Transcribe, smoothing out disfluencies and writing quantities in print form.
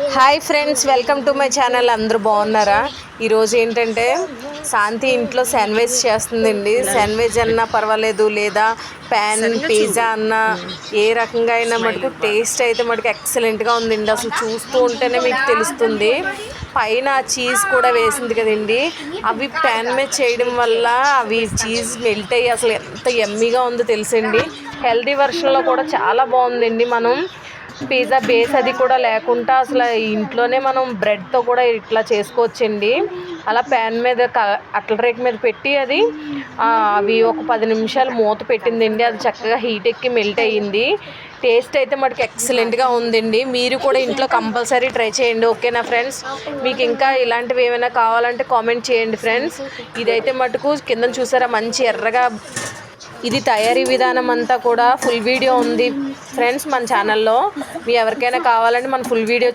Hi friends, welcome to my channel. అందరూ బాగున్నారా? ఈరోజు ఏంటంటే శాంతి ఇంట్లో శాండ్విచ్ చేస్తుందండి. శాండ్విచ్ అన్నా పర్వాలేదు, లేదా ప్యాన్ పిజ్జా అన్నా ఏ రకంగా అయినా మటుకు టేస్ట్ అయితే మటుకు ఎక్సలెంట్గా ఉందండి. అసలు చూస్తూ ఉంటేనే మీకు తెలుస్తుంది. పైన చీజ్ కూడా వేసింది కదండి. అవి ప్యాన్ మీద చేయడం వల్ల అవి చీజ్ మెల్ట్ అయ్యి అసలు ఎంత యమ్మీగా ఉందో తెలుసండి. హెల్దీ వర్షన్లో కూడా చాలా బాగుందండి. మనం పిజ్జా బేస్ అది కూడా లేకుండా అసలు ఇంట్లోనే మనం బ్రెడ్తో కూడా ఇట్లా చేసుకోవచ్చండి. అలా ప్యాన్ మీద అట్ల రేక్ మీద పెట్టి అవి ఒక 10 నిమిషాలు మూత పెట్టిందండి. అది చక్కగా హీట్ ఎక్కి మెల్ట్ అయ్యింది. టేస్ట్ అయితే మటుకు ఎక్సలెంట్గా ఉందండి. మీరు కూడా ఇంట్లో కంపల్సరీ ట్రై చేయండి. ఓకేనా ఫ్రెండ్స్? మీకు ఇంకా ఇలాంటివి ఏమైనా కావాలంటే కామెంట్ చేయండి ఫ్రెండ్స్. ఇదైతే మటుకు కింద చూసారా మంచి ఎర్రగా. ఇది తయారీ విధానం అంతా కూడా ఫుల్ వీడియో ఉంది ఫ్రెండ్స్ మన ఛానల్లో. మీ ఎవరికైనా కావాలంటే మన ఫుల్ వీడియో